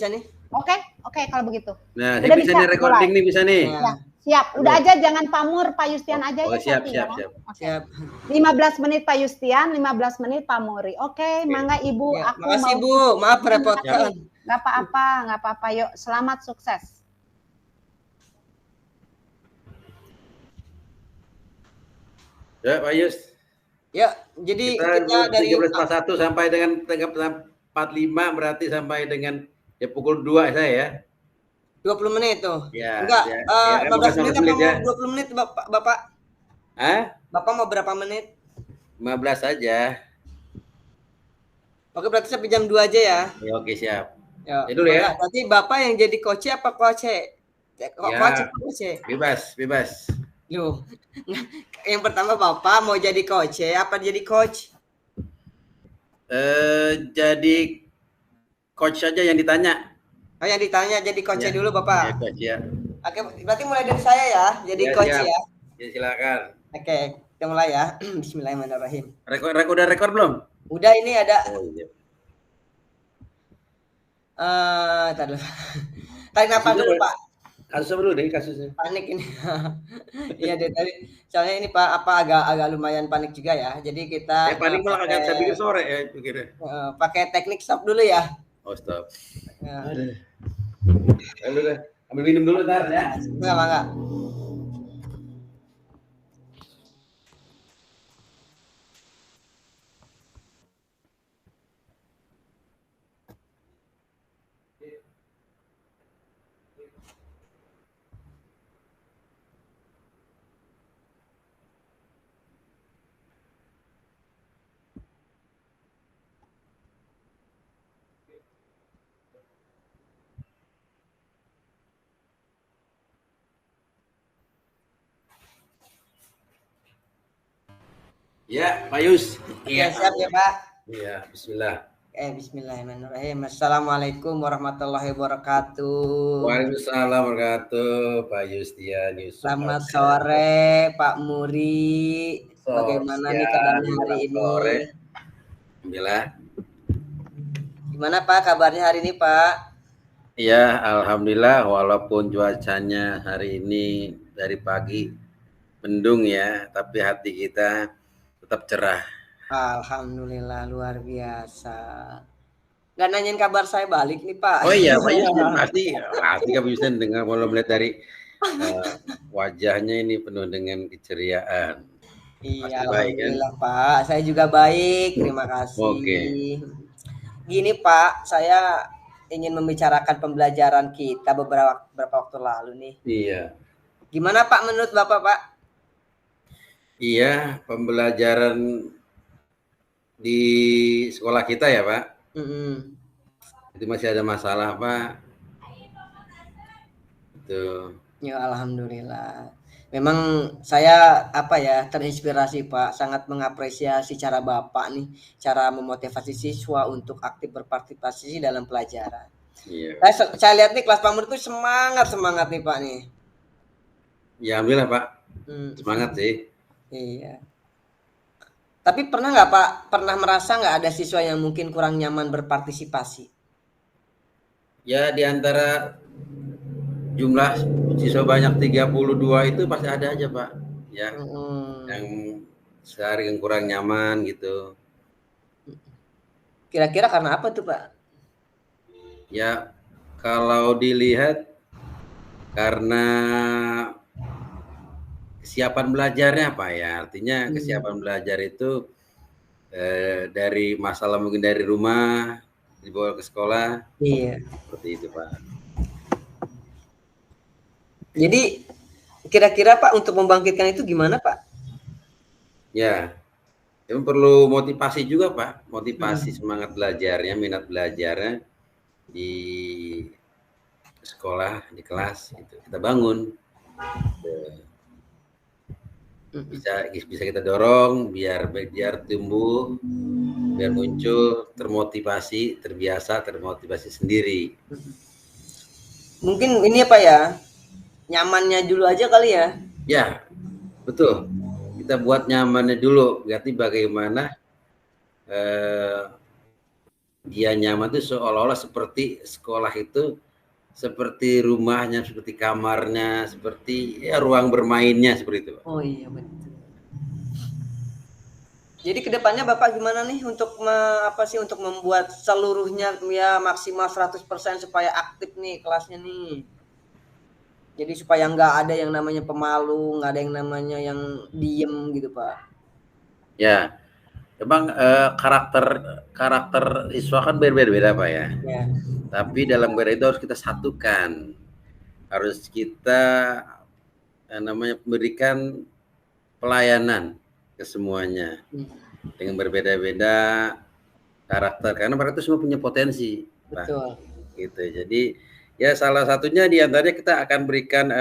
bisa nih. Oke, kalau begitu. Nah, udah bisa nih recording mulai. Nih bisa nih. Ya, siap. Udah aja jangan pamur Pak Yustian aja ya. Siap. Okay. 15 menit Pak Yustian, 15 menit Pak Muri. Oke, mangga Ibu. Ya, makasih Bu, maaf merepotkan. Nggak apa-apa. Yuk, selamat sukses. Ya Pak Yus. Ya, jadi kita dari 13.41 sampai dengan 45 berarti sampai dengan ya pukul 2 saya ya. 20 menit tuh. Ya, enggak, ya, 15 menit apa ya. mau 20 menit Bapak? Hah? Bapak mau berapa menit? 15 saja. Oke, berarti sampai jam 2 aja ya. Ya, oke, siap. Ya, dulu ya. Berarti Bapak yang jadi coach apa coach? Bebas. Loh. Yang pertama Bapak mau jadi coach apa jadi coach? Jadi coach saja yang ditanya. Oh, yang ditanya jadi coach dulu Bapak. Ya, coach ya. Oke, berarti mulai dari saya ya, jadi coach siap. Ya. Ya, silakan. Oke, kita mulai ya. Bismillahirrahmanirrahim. Udah rekor belum? Udah, ini ada. Oh, iya. Tadi kenapa dulu Pak? Kasusnya dulu deh, kasusnya. Panik ini. Iya deh tadi. Soalnya ini Pak agak lumayan panik juga ya. Jadi kita panik malah agak saya pikir sore ya pikirnya. Pakai teknik stop dulu ya. Oh, stop. Udah. Ambil minum dulu ntar ya. Enggak. Ya, Pak Yus. Iya, siap ya, Pak. Iya, bismillah. Bismillahirrahmanirrahim. Assalamualaikum warahmatullahi wabarakatuh. Waalaikumsalam warahmatullahi wabarakatuh, Pak Yustian. Selamat sore, Pak Muri. Bagaimana nih keadaannya hari ini? Sore. Alhamdulillah. Gimana Pak kabarnya hari ini, Pak? Iya, alhamdulillah. Walaupun cuacanya hari ini dari pagi mendung ya, tapi hati kita tetap cerah. Alhamdulillah, luar biasa. Nggak nanyain kabar saya balik nih Pak. Oh iya, Pak Yustian pasti Kak Yustian dengar kalau melihat dari wajahnya ini penuh dengan keceriaan. Iya, alhamdulillah kan? Pak. Saya juga baik, terima kasih. Oke. Gini Pak, saya ingin membicarakan pembelajaran kita beberapa waktu lalu nih. Iya. Gimana Pak menurut Bapak Pak? Iya, pembelajaran di sekolah kita ya Pak. Itu masih ada masalah Pak. Itu. Ya alhamdulillah. Memang saya terinspirasi Pak, sangat mengapresiasi cara Bapak nih, cara memotivasi siswa untuk aktif berpartisipasi dalam pelajaran. Iya. Saya lihat nih kelas Pak Mur itu semangat nih Pak nih. Ya alhamdulillah Pak. Semangat sih. Iya. Tapi pernah nggak Pak, merasa nggak ada siswa yang mungkin kurang nyaman berpartisipasi? Ya di antara jumlah siswa banyak 32 itu pasti ada aja Pak. Ya. Yang sehari yang kurang nyaman gitu. Kira-kira karena apa tuh Pak? Ya kalau dilihat karena kesiapan belajarnya Pak ya, artinya kesiapan belajar itu dari masalah mungkin dari rumah dibawa ke sekolah. Iya. Seperti itu Pak. Jadi kira-kira Pak untuk membangkitkan itu gimana Pak? Ya, itu perlu motivasi juga Pak, motivasi semangat belajarnya, minat belajarnya di sekolah, di kelas itu kita bangun. Bisa kita dorong biar tumbuh, biar muncul, termotivasi sendiri. Mungkin ini apa ya, nyamannya dulu aja kali ya? Ya, betul. Kita buat nyamannya dulu. Berarti bagaimana dia nyaman itu seolah-olah seperti sekolah itu seperti rumahnya, seperti kamarnya, seperti ya ruang bermainnya seperti itu. Oh iya betul. Jadi kedepannya Bapak gimana nih untuk untuk membuat seluruhnya ya maksimal 100% supaya aktif nih kelasnya nih. Jadi supaya nggak ada yang namanya pemalu, nggak ada yang namanya yang diem gitu Pak. Ya, memang karakter siswa kan berbeda-beda Pak ya. Ya. Tapi dalam gara itu harus kita satukan, harus kita namanya memberikan pelayanan ke semuanya dengan berbeda-beda karakter karena mereka itu semua punya potensi. Betul. Pak. Gitu. Jadi ya salah satunya diantaranya kita akan berikan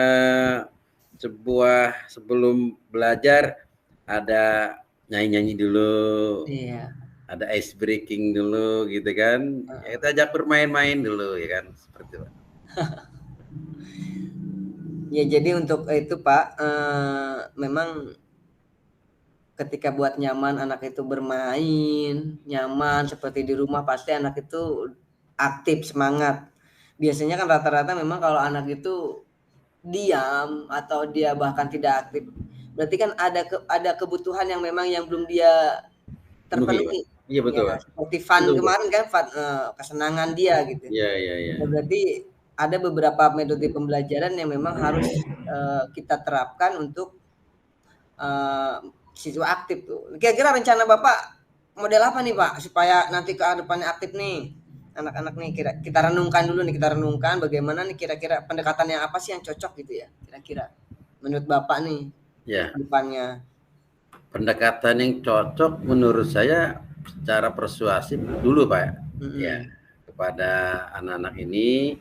sebuah sebelum belajar ada nyanyi-nyanyi dulu. Iya. Ada ice breaking dulu gitu kan. Ya, kita ajak bermain-main dulu ya kan seperti itu. Ya jadi untuk itu Pak, memang ketika buat nyaman anak itu bermain, nyaman seperti di rumah pasti anak itu aktif, semangat. Biasanya kan rata-rata memang kalau anak itu diam atau dia bahkan tidak aktif, berarti kan ada kebutuhan yang memang yang belum dia terpenuhi. Iya betul. Ya, seperti fun betul, kemarin kan kesenangan dia gitu. Iya. Berarti ada beberapa metode pembelajaran yang memang harus kita terapkan untuk siswa aktif tuh. Kira-kira rencana Bapak model apa nih Pak supaya nanti ke depannya aktif nih anak-anak nih, kita renungkan dulu nih, kita renungkan bagaimana nih kira-kira pendekatan yang apa sih yang cocok gitu ya kira-kira menurut Bapak nih ya. depannya. Pendekatan yang cocok menurut saya secara persuasif dulu Pak ya kepada anak-anak ini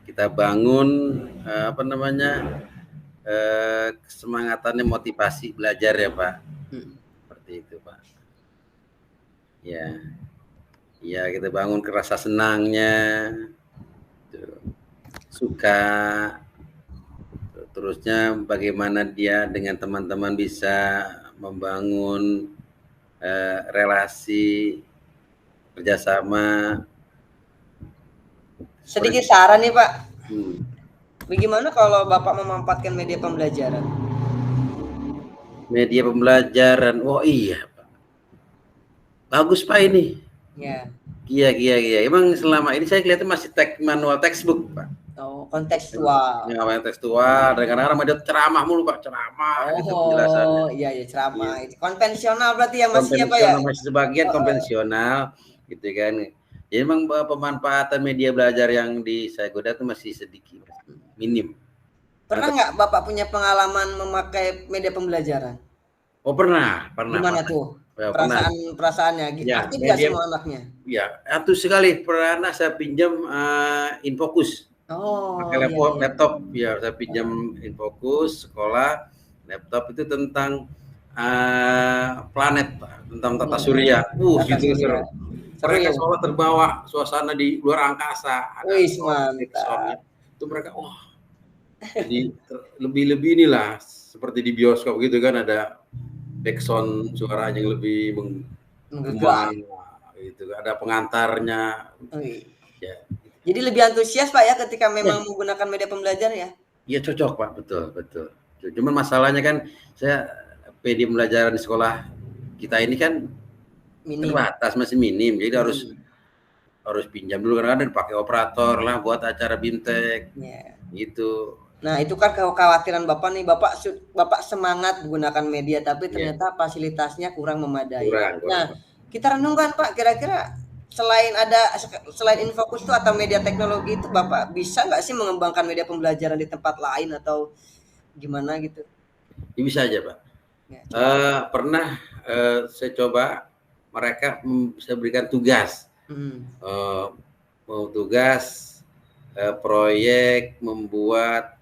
kita bangun kesemangatannya, motivasi belajar ya Pak. Seperti itu Pak. Ya kita bangun rasa senangnya, suka, terusnya bagaimana dia dengan teman-teman bisa membangun relasi kerjasama. Sedikit saran nih Pak. Bagaimana kalau Bapak memanfaatkan media pembelajaran? Media pembelajaran, oh iya Pak. Bagus Pak ini. Ya. Iya. Emang selama ini saya kelihatan masih manual textbook Pak. Oh, kontekstual. Ya, tekstual. Dan kadang-kadang ada ceramah mulu Pak, ceramah. Oh, itu penjelasannya. Iya ceramah. Itu konvensional berarti ya masih apa ya? Masih sebagian konvensional, gitu kan. Jadi memang pemanfaatan media belajar yang di saya goda itu masih sedikit, minim. Pernah nggak Bapak punya pengalaman memakai media pembelajaran? Oh pernah. Gimana tuh? Ya, perasaannya gitu. Ya, aktif nggak semua anaknya? Ya, itu sekali pernah saya pinjam Infocus. Oh, pakai laptop ya, saya pinjam Infocus sekolah, laptop itu tentang planet, tentang tata surya. Gitu seru. Mereka sekolah terbawa suasana di luar angkasa. Wih, mantap. Itu mereka, jadi lebih inilah seperti di bioskop gitu kan, ada backsound suaranya yang lebih menggembang, gitu. Ada pengantarnya. Ya. Jadi lebih antusias Pak ya ketika memang menggunakan media pembelajaran ya? Iya cocok Pak, betul. Cuman masalahnya kan media pembelajaran di sekolah kita ini kan terbatas, masih minim, jadi harus pinjam dulu karena ada dipakai operator lah buat acara BIMTEK, gitu. Nah itu kan kekhawatiran Bapak nih, Bapak semangat menggunakan media tapi ternyata fasilitasnya kurang memadai. Nah kita renungkan Pak, kira-kira selain Infocus itu atau media teknologi itu Bapak bisa nggak sih mengembangkan media pembelajaran di tempat lain atau gimana gitu? Ya, bisa aja Pak. Ya, pernah saya coba, mereka saya berikan tugas, tugas proyek membuat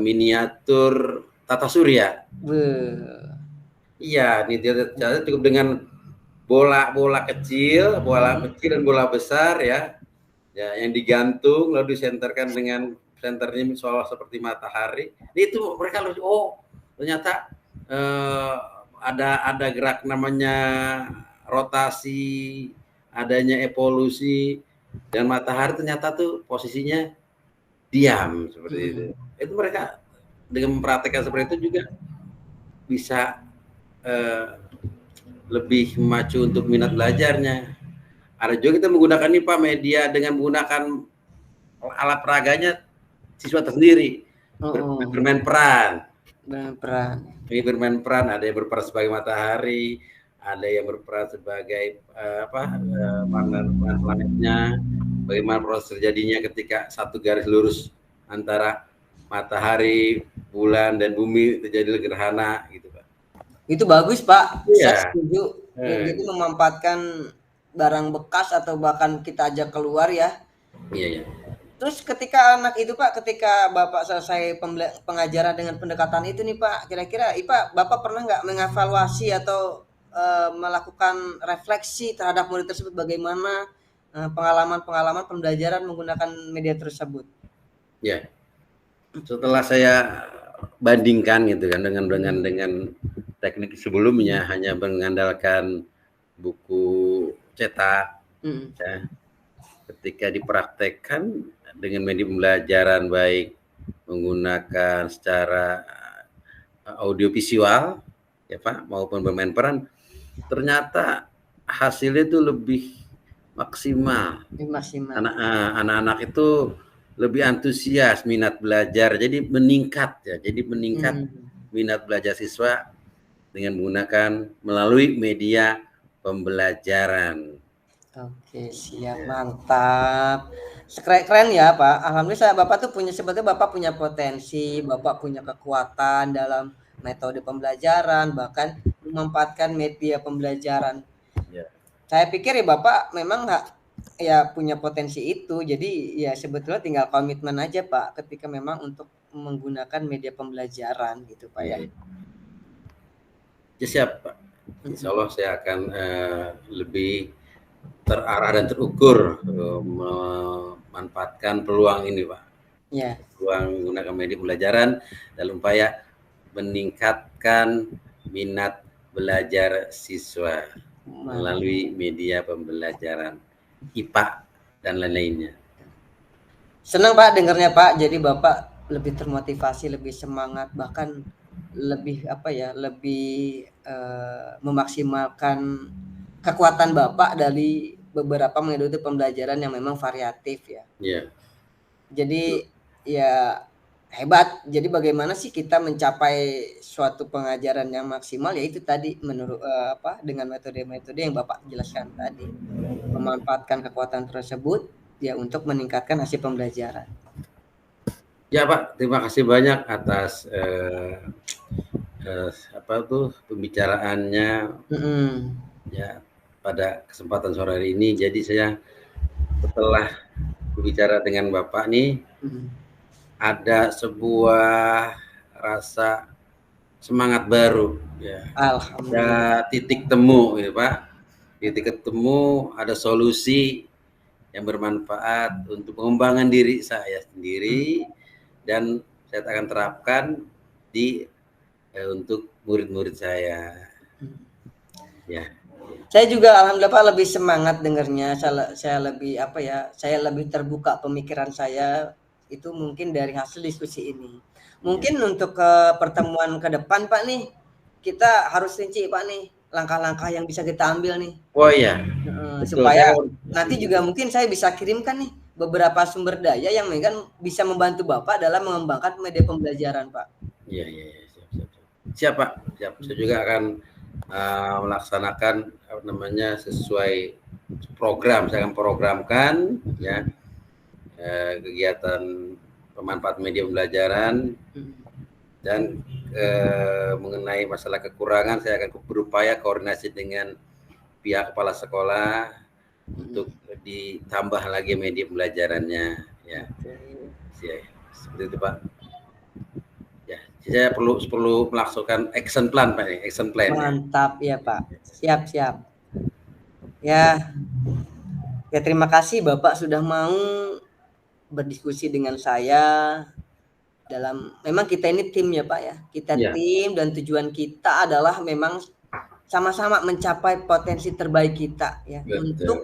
miniatur tata surya. Iya, ini cukup dengan bola kecil dan bola besar ya yang digantung lalu disenterkan dengan senternya soal seperti matahari. Itu mereka ternyata ada gerak namanya rotasi adanya evolusi dan matahari ternyata tuh posisinya diam seperti itu. Itu mereka dengan mempraktekkan seperti itu juga bisa lebih memacu untuk minat belajarnya. Ada juga kita menggunakan nih Pak media dengan menggunakan alat peraganya siswa tersendiri, bermain peran. Ini bermain peran, ada yang berperan sebagai matahari, ada yang berperan sebagai planetnya, bagaimana proses terjadinya ketika satu garis lurus antara matahari, bulan dan bumi terjadi gerhana gitu Pak. Itu bagus Pak, saya setuju. Jadi memanfaatkan barang bekas atau bahkan kita ajak keluar ya. Iya. Terus ketika anak itu Pak, ketika Bapak selesai pengajaran dengan pendekatan itu nih Pak, kira-kira Bapak pernah nggak mengevaluasi atau melakukan refleksi terhadap murid tersebut, bagaimana pengalaman-pengalaman pembelajaran menggunakan media tersebut? Ya, setelah saya bandingkan gitu kan dengan teknik sebelumnya hanya mengandalkan buku cetak, ya, ketika dipraktekkan dengan media pembelajaran baik menggunakan secara audiovisual ya Pak maupun bermain peran, ternyata hasilnya itu lebih maksimal. Anak-anak itu lebih antusias minat belajar, jadi meningkat minat belajar siswa dengan menggunakan melalui media pembelajaran. Oke, siap, mantap. Keren ya Pak. Alhamdulillah Bapak tuh sebetulnya Bapak punya potensi, Bapak punya kekuatan dalam metode pembelajaran, bahkan memanfaatkan media pembelajaran. Saya pikir ya Bapak memang punya potensi itu, jadi ya sebetulnya tinggal komitmen aja Pak ketika memang untuk menggunakan media pembelajaran gitu Pak ya. Ya siap Pak. Insya Allah saya akan lebih terarah dan terukur memanfaatkan peluang ini Pak. Ya. Peluang menggunakan media pembelajaran dalam upaya meningkatkan minat belajar siswa melalui media pembelajaran IPA dan lain-lainnya. Senang Pak dengarnya Pak. Jadi Bapak lebih termotivasi, lebih semangat, bahkan lebih lebih memaksimalkan kekuatan Bapak dari beberapa metode pembelajaran yang memang variatif ya. Iya. Jadi ya hebat. Jadi bagaimana sih kita mencapai suatu pengajaran yang maksimal, yaitu tadi menurut dengan metode-metode yang Bapak jelaskan tadi, memanfaatkan kekuatan tersebut ya untuk meningkatkan hasil pembelajaran. Ya Pak, terima kasih banyak atas pembicaraannya ya pada kesempatan sore hari ini. Jadi saya setelah berbicara dengan Bapak nih ada sebuah rasa semangat baru ya. Alhamdulillah. Ada titik temu gitu Pak. Titik temu, ada solusi yang bermanfaat untuk pengembangan diri saya sendiri dan saya akan terapkan untuk murid-murid saya. Ya. Saya juga alhamdulillah Pak lebih semangat dengarnya. Saya lebih saya lebih terbuka pemikiran saya itu mungkin dari hasil diskusi ini. Mungkin untuk pertemuan ke depan Pak nih, kita harus rinci Pak nih langkah-langkah yang bisa kita ambil nih. Oh iya. Supaya nanti juga mungkin saya bisa kirimkan nih beberapa sumber daya yang bisa membantu Bapak dalam mengembangkan media pembelajaran Pak. Iya. Siap Pak. Siap. Saya juga akan melaksanakan sesuai program. Saya akan programkan ya kegiatan pemanfaat media pembelajaran dan mengenai masalah kekurangan saya akan berupaya koordinasi dengan pihak kepala sekolah untuk ditambah lagi media pembelajarannya ya. Seperti itu Pak. Saya perlu melaksanakan action plan Pak, action plan. Mantap ya Pak. Siap. Ya, terima kasih Bapak sudah mau berdiskusi dengan saya memang kita ini tim ya Pak ya. Kita tim dan tujuan kita adalah memang sama-sama mencapai potensi terbaik kita ya. Betul. Untuk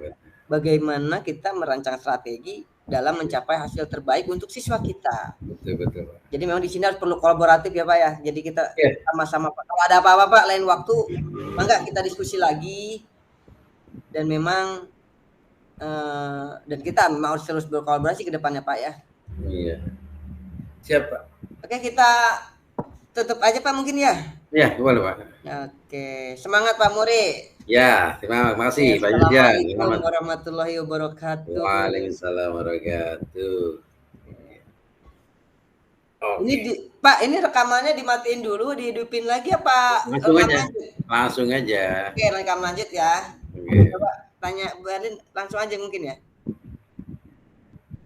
bagaimana kita merancang strategi dalam mencapai hasil terbaik untuk siswa kita. Betul. Jadi memang di sini harus perlu kolaboratif ya Pak ya. Jadi kita sama-sama Pak. Kalau ada apa-apa Pak lain waktu, mangga kita diskusi lagi. Dan memang dan kita memang harus terus berkolaborasi ke depannya Pak ya. Iya. Siap Pak. Oke, kita tutup aja Pak mungkin ya. Ya, boleh Pak. Oke, semangat Pak Muri. Ya, terima kasih Pak Yustian. Assalamualaikum warahmatullahi wabarakatuh. Waalaikumsalam warahmatullahi wabarakatuh. Ini Pak, ini rekamannya dimatiin dulu, dihidupin lagi apa? Langsung aja. Oke, rekam lanjut ya. Coba tanya Bu Erlin langsung aja mungkin ya.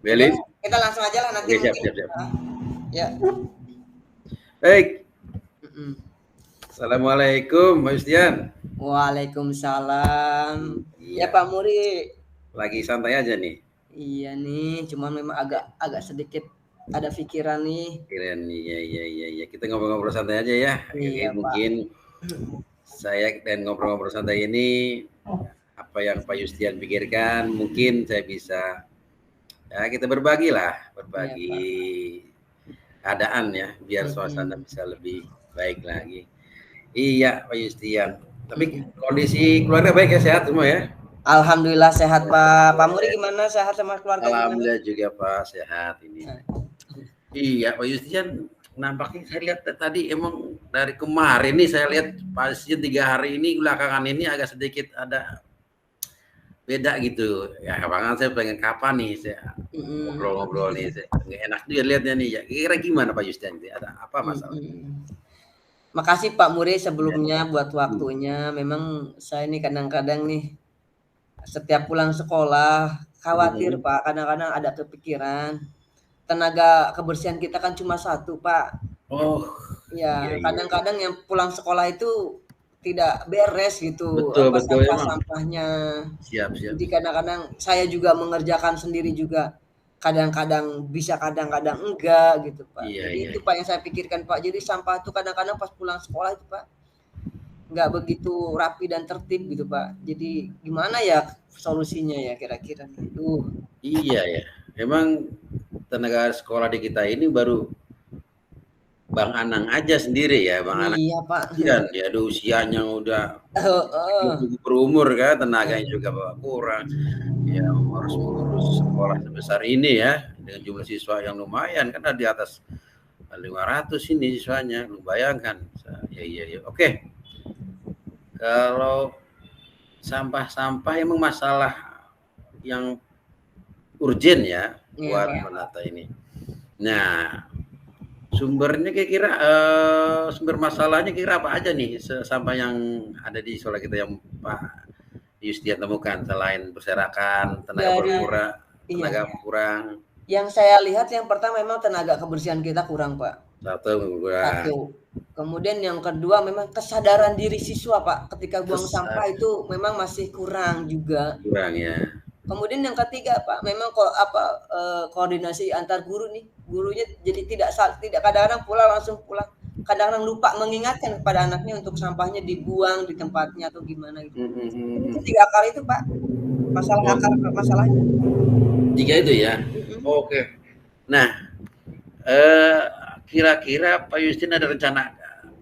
Belin? Kita langsung aja lah nanti. Siap. Ya. Baik. Assalamualaikum Pak Yustian. Waalaikumsalam. Ya Pak Muri. Lagi santai aja nih. Iya nih, cuma memang agak sedikit ada pikiran nih. Iya. Kita ngobrol-ngobrol santai aja ya. Iya, mungkin saya dan ngobrol-ngobrol santai ini apa yang Pak Yustian pikirkan mungkin saya bisa ya kita berbagi keadaan ya biar suasana bisa lebih baik lagi. Iya Pak Yustian. Tapi kondisi keluarga baik ya, sehat semua ya? Alhamdulillah sehat Pak. Pak Muri gimana, sehat sama keluarga? Alhamdulillah juga Pak, sehat ini. Iya Pak Yustian, nampaknya saya lihat tadi emang dari kemarin nih saya lihat pasien 3 hari ini belakangan ini agak sedikit ada beda gitu. Ya kapan saya pengen kapan nih saya ngobrol-ngobrol nih. Saya enak juga lihatnya nih. Ya kira gimana Pak Yustian? Ada apa masalah? Makasih Pak Muri sebelumnya buat waktunya. Memang saya ini kadang-kadang nih setiap pulang sekolah khawatir Pak. Kadang-kadang ada kepikiran. Tenaga kebersihan kita kan cuma 1 Pak. Oh. Ya kadang-kadang yang pulang sekolah itu tidak beres gitu. Betul. Sampah-sampahnya. Siap. Jadi kadang-kadang saya juga mengerjakan sendiri juga. Kadang-kadang bisa, kadang-kadang enggak gitu Pak. Jadi itu Pak yang saya pikirkan Pak. Jadi sampah itu kadang-kadang pas pulang sekolah itu Pak nggak begitu rapi dan tertib gitu Pak. Jadi gimana ya solusinya ya kira-kira? Iya ya. Emang tenaga sekolah di kita ini baru Bang Anang aja sendiri ya, Bang Anang. Iya Pak. Kan dia ada usianya udah berumur kan, tenaganya juga kurang. Ya harus mengurus sekolah sebesar ini ya dengan jumlah siswa yang lumayan kan di atas 500 ini siswanya, lu bayangkan. Iya. Oke. Kalau sampah emang masalah yang urgent ya buat menata ini. Nah, sumbernya kira-kira sumber masalahnya kira apa aja nih sampah yang ada di sekolah kita yang Pak Yustian temukan selain berserakan, tenaga kurang. Yang saya lihat yang pertama memang tenaga kebersihan kita kurang Pak. Satu. Kemudian yang kedua memang kesadaran diri siswa Pak ketika buang sampah itu memang masih kurang juga. Kurang ya. Kemudian yang ketiga Pak memang koordinasi antar guru nih. Gurunya jadi tidak kadang-kadang langsung pulang. Kadang-kadang lupa mengingatkan kepada anaknya untuk sampahnya dibuang di tempatnya atau gimana gitu. Itu 3 kali itu Pak masalahnya. 3 itu ya. Oke. Nah, kira-kira Pak Yustian ada rencana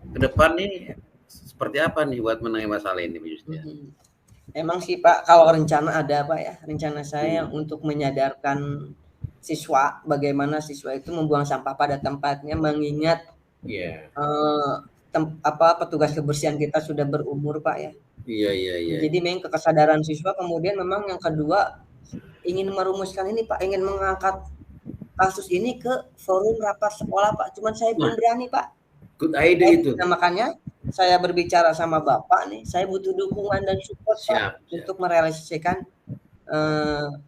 ke depan nih seperti apa nih buat menangani masalah ini Pak Yustian? Emang sih Pak kalau rencana ada Pak ya. Rencana saya untuk menyadarkan siswa bagaimana siswa itu membuang sampah pada tempatnya mengingat petugas kebersihan kita sudah berumur Pak ya. Iya. Jadi memang kesadaran siswa, kemudian memang yang kedua ingin merumuskan ini Pak, ingin mengangkat kasus ini ke forum rapat sekolah Pak. Cuman saya belum berani Pak. Good idea itu. Nah, makanya saya berbicara sama Bapak nih, saya butuh dukungan dan support Pak untuk merealisasikan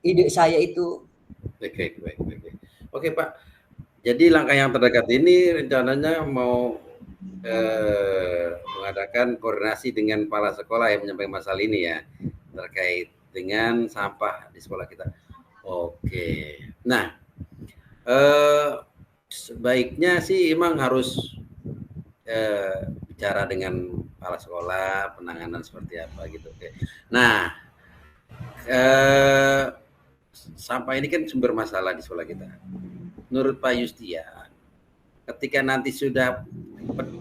ide saya itu. Baik. Oke Pak. Jadi langkah yang terdekat ini rencananya mau mengadakan koordinasi dengan kepala sekolah yang menyampaikan masalah ini ya terkait dengan sampah di sekolah kita. Oke. Nah, sebaiknya sih emang harus bicara dengan kepala sekolah penanganan seperti apa gitu. Oke. Nah, Sampah ini kan sumber masalah di sekolah kita. Menurut Pak Yustian, ketika nanti sudah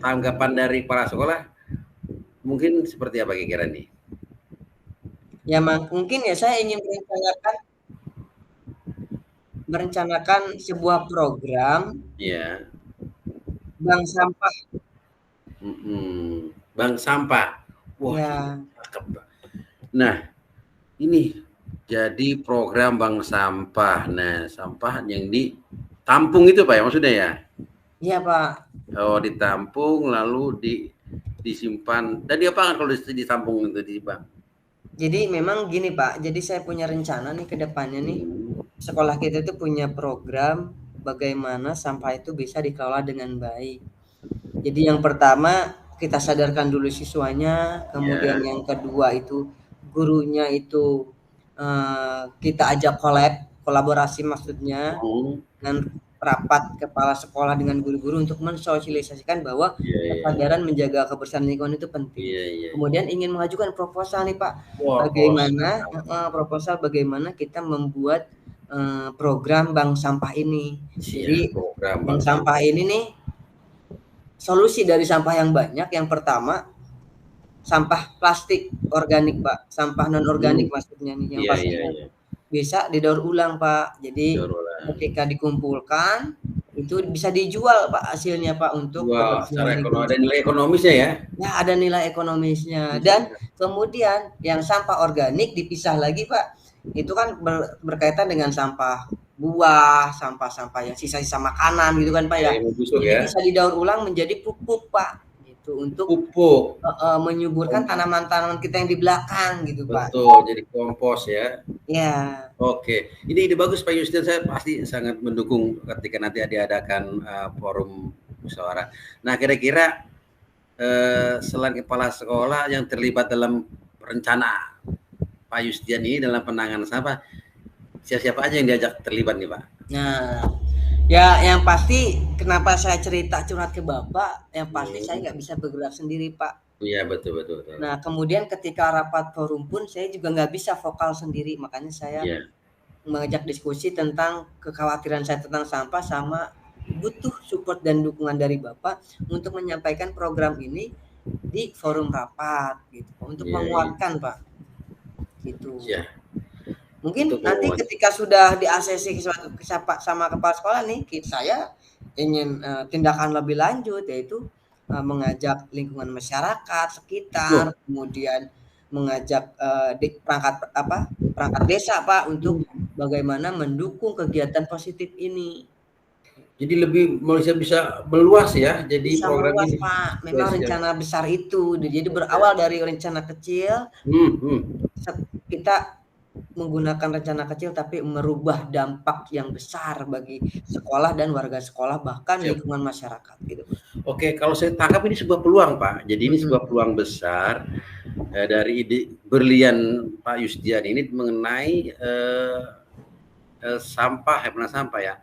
tanggapan dari kepala sekolah, mungkin seperti apa kira-kira nih? Ya mungkin ya saya ingin merencanakan sebuah program Ya. bank sampah. Bank sampah. Wah, ya. Nah, ini jadi program bank sampah. Nah, sampah yang ditampung itu Pak ya maksudnya ya? Iya Pak. Oh, ditampung lalu disimpan. Dan diapakan kalau ditampung itu di bank? Jadi memang gini Pak, jadi saya punya rencana nih ke depannya nih. Sekolah kita itu punya program bagaimana sampah itu bisa dikelola dengan baik. Jadi yang pertama kita sadarkan dulu siswanya, kemudian yang kedua itu gurunya itu kita ajak kolaborasi maksudnya dengan rapat kepala sekolah dengan guru-guru untuk mensosialisasikan bahwa kesadaran menjaga kebersihan lingkungan itu penting. Kemudian ingin mengajukan proposal nih Pak, bagaimana kita membuat program bank sampah ini. Jadi bank sampah ini nih solusi dari sampah yang banyak. Yang pertama sampah plastik organik Pak, sampah non organik maksudnya nih yang pastinya bisa didaur ulang Pak. Jadi ketika dikumpulkan itu bisa dijual Pak hasilnya Pak untuk secara ekonomi, ada nilai ekonomisnya ya? Ya ada nilai ekonomisnya. Dan kemudian yang sampah organik dipisah lagi Pak. Itu kan berkaitan dengan sampah buah, sampah-sampah yang sisa-sisa makanan gitu kan Pak ya. Jadi bisa didaur ulang menjadi pupuk Pak. Untuk pupuk menyuburkan tanaman-tanaman kita yang di belakang gitu Pak. Betul, jadi kompos ya. Ya. Oke, ini ide bagus Pak Yustian, saya pasti sangat mendukung ketika nanti diadakan forum musyawarah. Nah, kira-kira selain kepala sekolah yang terlibat dalam rencana Pak Yustian ini dalam penanganan sampah, siapa aja yang diajak terlibat nih Pak? Nah, ya yang pasti kenapa saya cerita curhat ke Bapak, yang pasti saya nggak bisa bergerak sendiri Pak. Iya betul. Nah kemudian ketika rapat forum pun saya juga nggak bisa vokal sendiri, makanya saya mengajak diskusi tentang kekhawatiran saya tentang sampah sama butuh support dan dukungan dari Bapak untuk menyampaikan program ini di forum rapat gitu, untuk menguatkan Pak. Gitu. Mungkin nanti ketika sudah di-ACC sama kepala sekolah nih, saya ingin tindakan lebih lanjut, yaitu mengajak lingkungan masyarakat sekitar, kemudian mengajak perangkat desa Pak untuk bagaimana mendukung kegiatan positif ini. Jadi lebih bisa meluas ya. Jadi bisa program meluas, ini Pak. Memang rencana besar itu. Jadi berawal dari rencana kecil. Kita menggunakan rencana kecil tapi merubah dampak yang besar bagi sekolah dan warga sekolah, bahkan lingkungan masyarakat gitu. Oke, kalau saya tangkap ini sebuah peluang Pak. Jadi ini sebuah peluang besar dari ide berlian Pak Yustian ini mengenai sampah ya.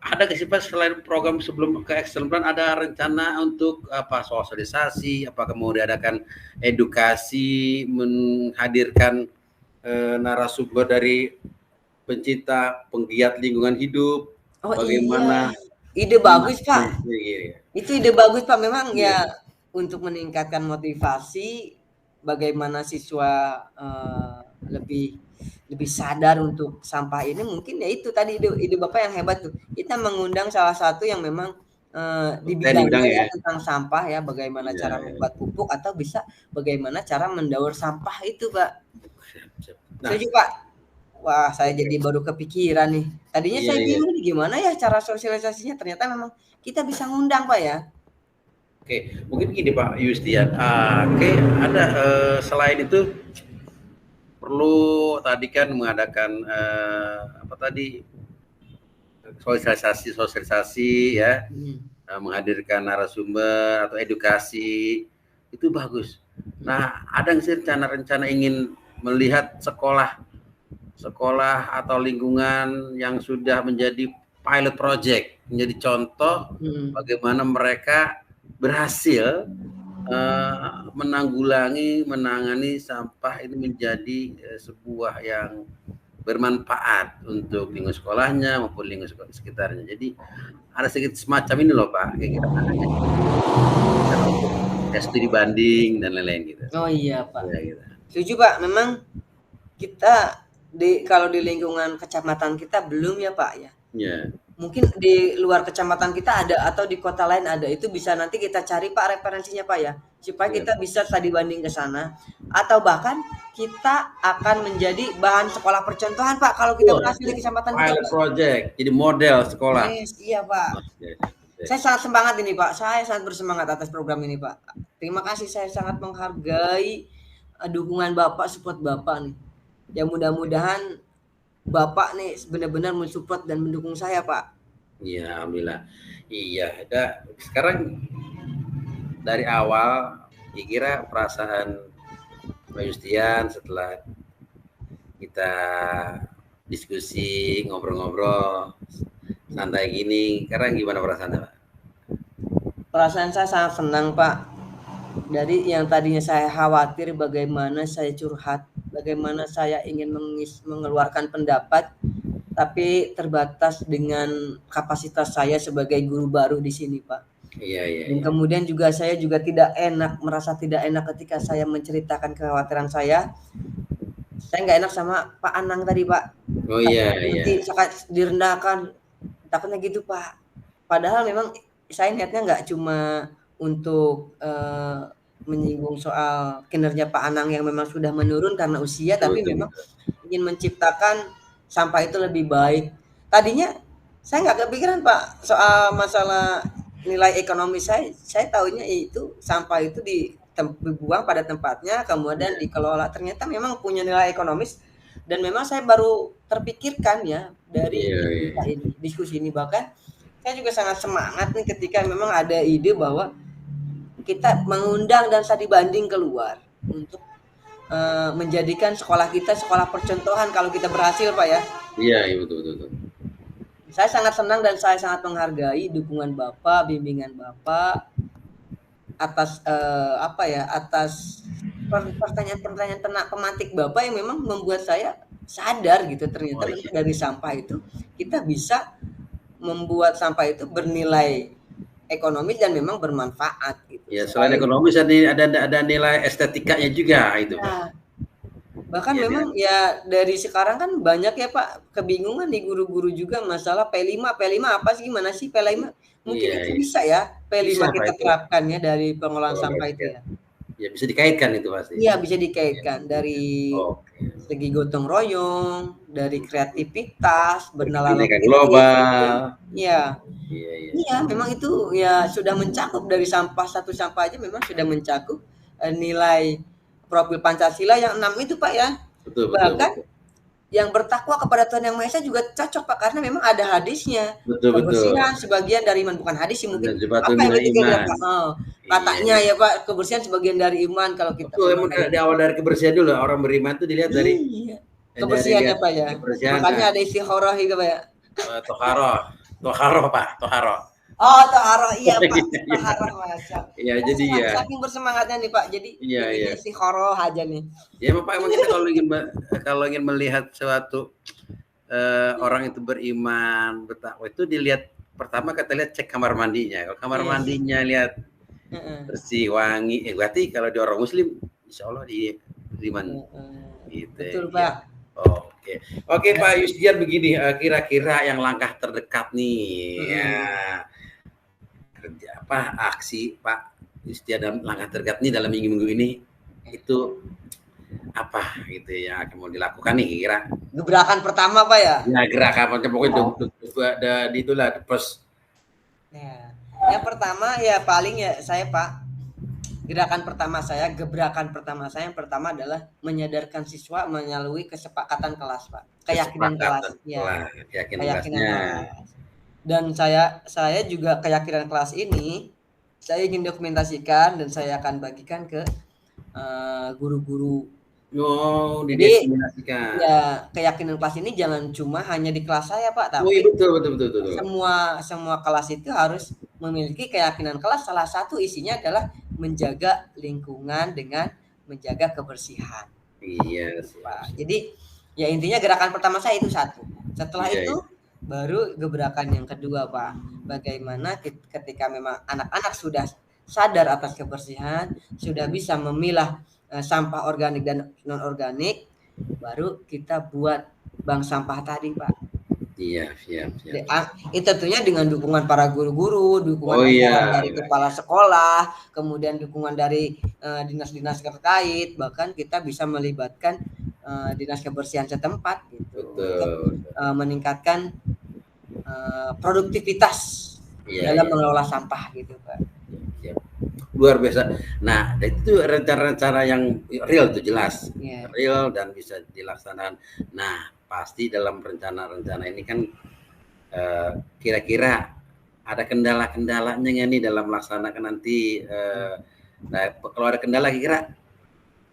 Ada nggak sih Pak selain program sebelum ke Excellent Plan ada rencana untuk sosialisasi, apakah mau diadakan edukasi, menghadirkan narasumber dari pencinta penggiat lingkungan hidup, bagaimana? Ide bagus Pak. Itu ide bagus Pak, memang ya untuk meningkatkan motivasi bagaimana siswa lebih sadar untuk sampah ini. Mungkin ya itu tadi ide Bapak yang hebat tuh. Kita mengundang salah satu yang memang di bidangnya tentang sampah ya, bagaimana cara membuat pupuk atau bisa bagaimana cara mendaur sampah itu Pak. Setuju Pak. Wah, saya jadi baru kepikiran nih. Tadinya saya bingung gimana ya cara sosialisasinya, ternyata memang kita bisa ngundang Pak ya. Oke, mungkin gini Pak Yustian. Ada selain itu perlu tadi kan mengadakan sosialisasi ya, menghadirkan narasumber atau edukasi, itu bagus. Nah, ada nggak sih rencana ingin melihat sekolah atau lingkungan yang sudah menjadi pilot project, menjadi contoh bagaimana mereka berhasil menangani sampah ini menjadi sebuah yang bermanfaat untuk lingkungan sekolahnya maupun lingkungan sekitarnya. Jadi ada sedikit semacam ini loh Pak, kayak kita studi banding dan lain-lain gitu. Oh iya Pak. Ya, gitu. Setuju Pak, memang kita kalau di lingkungan kecamatan kita belum ya Pak ya. Ya. Mungkin di luar kecamatan kita ada atau di kota lain ada, itu bisa nanti kita cari Pak referensinya Pak ya, supaya kita bisa studi banding ke sana, atau bahkan kita akan menjadi bahan sekolah percontohan Pak kalau kita berhasil di kecamatan kita. Pilot project, jadi model sekolah. Yes, iya Pak. Saya sangat semangat ini Pak, saya sangat bersemangat atas program ini Pak. Terima kasih, saya sangat menghargai dukungan Bapak, support Bapak nih. Ya mudah-mudahan Bapak nih benar-benar mensupport dan mendukung saya Pak. Iya, alhamdulillah. Iya, sekarang dari awal kira perasaan Pak Yustian setelah kita diskusi, ngobrol-ngobrol santai gini, sekarang gimana perasaannya Pak? Perasaan saya sangat senang Pak. Dari yang tadinya saya khawatir bagaimana saya curhat, bagaimana saya ingin mengeluarkan pendapat, tapi terbatas dengan kapasitas saya sebagai guru baru di sini Pak. Iya. Dan kemudian juga saya juga tidak enak, merasa tidak enak ketika saya menceritakan kekhawatiran saya. Saya nggak enak sama Pak Anang tadi Pak. Oh iya. Nanti direndahkan, takutnya gitu Pak. Padahal memang saya niatnya nggak cuma untuk menyinggung soal kinerja Pak Anang yang memang sudah menurun karena usia, tapi memang ingin menciptakan sampah itu lebih baik. Tadinya saya nggak kepikiran Pak soal masalah nilai ekonomi. Saya tahunya itu sampah itu dibuang pada tempatnya, kemudian dikelola. Ternyata memang punya nilai ekonomis, dan memang saya baru terpikirkan ya dari diskusi ini. Bahkan saya juga sangat semangat nih ketika memang ada ide bahwa kita mengundang dan studi banding keluar untuk menjadikan sekolah kita sekolah percontohan kalau kita berhasil Pak ya. Iya betul. Saya sangat senang dan saya sangat menghargai dukungan Bapak, bimbingan Bapak atas atas pertanyaan-pertanyaan pemantik Bapak yang memang membuat saya sadar gitu, ternyata dari sampah itu kita bisa membuat sampah itu bernilai ekonomis dan memang bermanfaat gitu. Ya, selain ekonomis ada nilai estetikanya juga itu. Nah, bahkan memang ya dari sekarang kan banyak ya Pak kebingungan nih guru-guru juga masalah P5 apa sih, gimana sih P5? Mungkin itu bisa ya P5 bisa, kita terapkan ya dari pengolahan sampah itu ya. Ya bisa dikaitkan itu pasti. Iya bisa dikaitkan dari segi gotong royong, dari kreativitas, bernalar global. Iya. Iya, memang itu ya sudah mencakup dari sampah, satu sampah aja memang sudah mencakup nilai profil Pancasila yang 6 itu Pak ya. Bahkan yang bertakwa kepada Tuhan Yang Maha Esa juga cocok Pak, karena memang ada hadisnya. Kebersihan sebagian dari iman, bukan hadis sih mungkin. Apa yang ketiga Pak? Katanya ya Pak, kebersihan sebagian dari iman kalau kita. Emang di awal dari kebersihan dulu orang beriman itu dilihat dari kebersihannya Pak ya. Makanya ada istikharah juga Pak ya. Toharoh Pak, toharoh. Oh, toharoh iya Pak. Toharoh Masya. Iya, jadi ya. Saking bersemangatnya nih Pak. Jadi istikharah aja nih. Ya Pak, emang kita kalau ingin melihat suatu orang itu beriman, bertakwa itu dilihat pertama kita lihat cek kamar mandinya. Kalau kamar mandinya lihat bersih, wangi, berarti kalau di orang muslim insya Allah beriman. Gitu. Betul Pak. Oke Pak Yustian, begini kira-kira yang langkah terdekat nih aksi Pak Yustian dalam langkah terdekat nih dalam minggu-minggu ini itu apa gitu ya akan mau dilakukan nih kira? Gebrakan pertama Pak ya? Ya gerakan pokoknya itulah first. Ya. Yang pertama ya paling ya saya Pak, gebrakan pertama saya yang pertama adalah menyadarkan siswa melalui kesepakatan kelas Pak, keyakinan kelas ya, keyakinan kelas. Dan saya juga keyakinan kelas ini saya ingin dokumentasikan dan saya akan bagikan ke guru-guru. Didokumentasikan. Ya, keyakinan kelas ini jangan cuma hanya di kelas saya Pak, tapi betul. Semua kelas itu harus memiliki keyakinan kelas. Salah satu isinya adalah menjaga lingkungan dengan menjaga kebersihan. Iya, Pak. Jadi ya intinya gerakan pertama saya itu satu. Setelah Iya, itu baru gebrakan yang kedua, Pak. Bagaimana ketika memang anak-anak sudah sadar atas kebersihan, sudah bisa memilah sampah organik dan non organik, baru kita buat bank sampah tadi, Pak. Iya, siap. Itu tentunya dengan dukungan para guru-guru, dukungan dari kepala sekolah, kemudian dukungan dari dinas-dinas terkait, bahkan kita bisa melibatkan dinas kebersihan setempat gitu untuk meningkatkan produktivitas dalam mengelola sampah gitu, Pak. Luar biasa. Nah, itu rencana-rencana yang real tuh jelas, real dan bisa dilaksanakan. Nah, pasti dalam rencana-rencana ini kan kira-kira ada kendala-kendalanya nggak nih dalam melaksanakan nanti? Nah, kalau ada kendala kira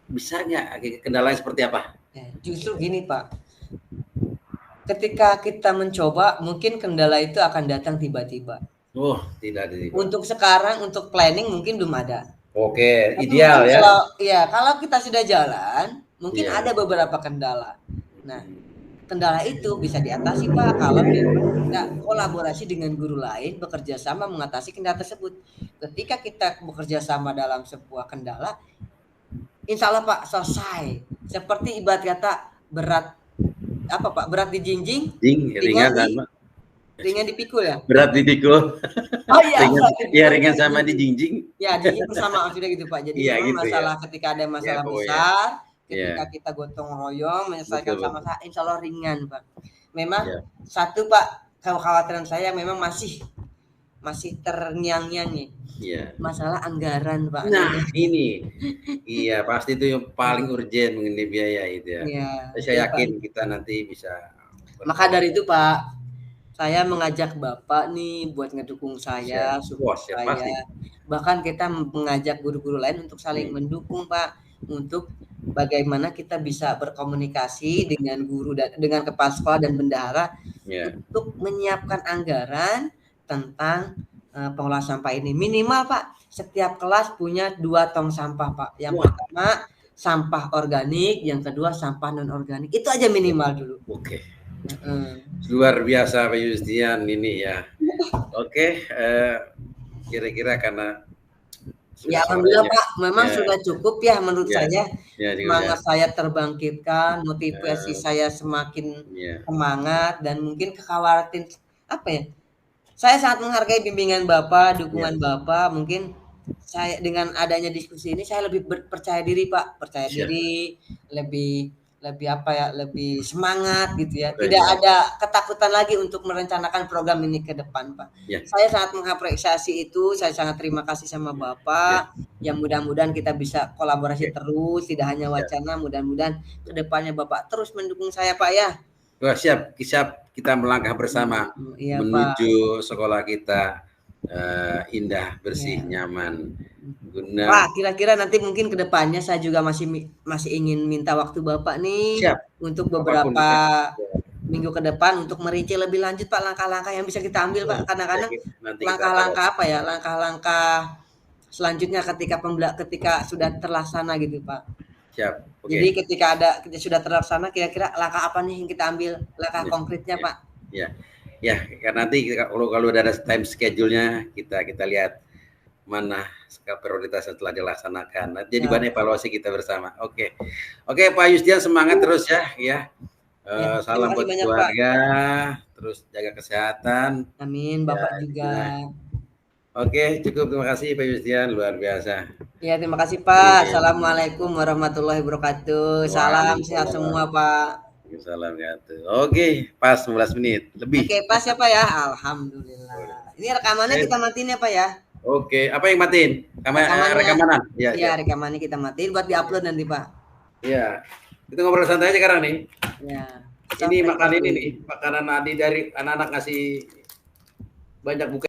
bisa nggak? Kendalanya seperti apa? Justru gini, Pak. Ketika kita mencoba, mungkin kendala itu akan datang tiba-tiba. Oh, tidak tiba-tiba. Untuk sekarang, untuk planning mungkin belum ada. Oke, ideal ya. Kalau kita sudah jalan, mungkin ada beberapa kendala. Nah, kendala itu bisa diatasi, Pak, kalau kita kolaborasi dengan guru lain, bekerja sama mengatasi kendala tersebut. Ketika kita bekerja sama dalam sebuah kendala, insya Allah, Pak, selesai. Seperti ibarat kata berat dijinjing, ringan dipikul ya. Berat dipikul. Oh iya. Ringan sama dijinjing. Ya, dijinjing bersama maksudnya gitu, Pak. Jadi masalah ketika ada masalah besar, ketika kita gotong royong menyelesaikan sama-sama, insya Allah ringan, Pak. Memang satu, Pak, kekhawatiran saya memang masih terngiang-ngiang nih. Masalah anggaran, Pak. Nah, ini. Iya, pasti itu yang paling urgent mengenai biaya itu ya. Saya yakin kita nanti bisa. Maka dari itu, Pak, saya mengajak Bapak nih buat ngedukung saya, bahkan kita mengajak guru-guru lain untuk saling mendukung, Pak, untuk bagaimana kita bisa berkomunikasi dengan guru dan dengan kepala sekolah dan bendahara untuk menyiapkan anggaran tentang pengelolaan sampah ini. Minimal, Pak, setiap kelas punya 2 tong sampah, Pak. Yang pertama sampah organik, yang kedua sampah non organik. Itu aja minimal dulu. Oke. Luar biasa Pak Yustian ini ya. Oke, kira-kira karena ya alhamdulillah Pak, memang sudah cukup ya menurut saya. Semangat saya terbangkitkan, motivasi saya semakin semangat, dan mungkin kekhawatiran apa ya? Saya sangat menghargai bimbingan Bapak, dukungan Bapak. Mungkin saya dengan adanya diskusi ini saya lebih percaya diri, Pak, diri, lebih semangat gitu ya. Tidak ada ketakutan lagi untuk merencanakan program ini ke depan, Pak. Saya sangat mengapresiasi itu. Saya sangat terima kasih sama Bapak. Yang mudah-mudahan kita bisa kolaborasi terus, tidak hanya wacana. Mudah-mudahan ke depannya Bapak terus mendukung saya, Pak ya. Wah, siap kita melangkah bersama menuju sekolah kita indah, bersih, nyaman. Pak, kira-kira nanti mungkin ke depannya saya juga masih ingin minta waktu Bapak nih untuk beberapa minggu ke depan untuk merinci lebih lanjut, Pak, langkah-langkah yang bisa kita ambil, Pak. Kadang-kadang langkah-langkah apa ya? Langkah-langkah selanjutnya ketika sudah terlaksana gitu, Pak. Jadi ketika sudah terlaksana, kira-kira langkah apa nih yang kita ambil, langkah konkretnya, Pak? Ya, karena nanti kalau ada time schedule-nya kita lihat mana prioritas yang telah dilaksanakan. Jadi bahan evaluasi kita bersama. Oke, Pak Yustian, semangat terus ya. Salam buat keluarga, terus jaga kesehatan. Amin, Bapak juga. Oke, cukup, terima kasih Pak Yustian, luar biasa. Ya, terima kasih Pak. Assalamualaikum warahmatullahi wabarakatuh. Salam sehat semua, Pak. Salam jatuh. Oke, pas 15 menit lebih. Oke, pas ya Pak ya. Alhamdulillah. Ini rekamannya kita matiin ya Pak ya. Oke, apa yang matiin? Rekaman. Iya, rekamannya kita matiin buat diupload nanti Pak. Iya. Kita ngobrol santai aja sekarang nih. Iya. Ini makanan Adi dari anak-anak ngasih banyak buka.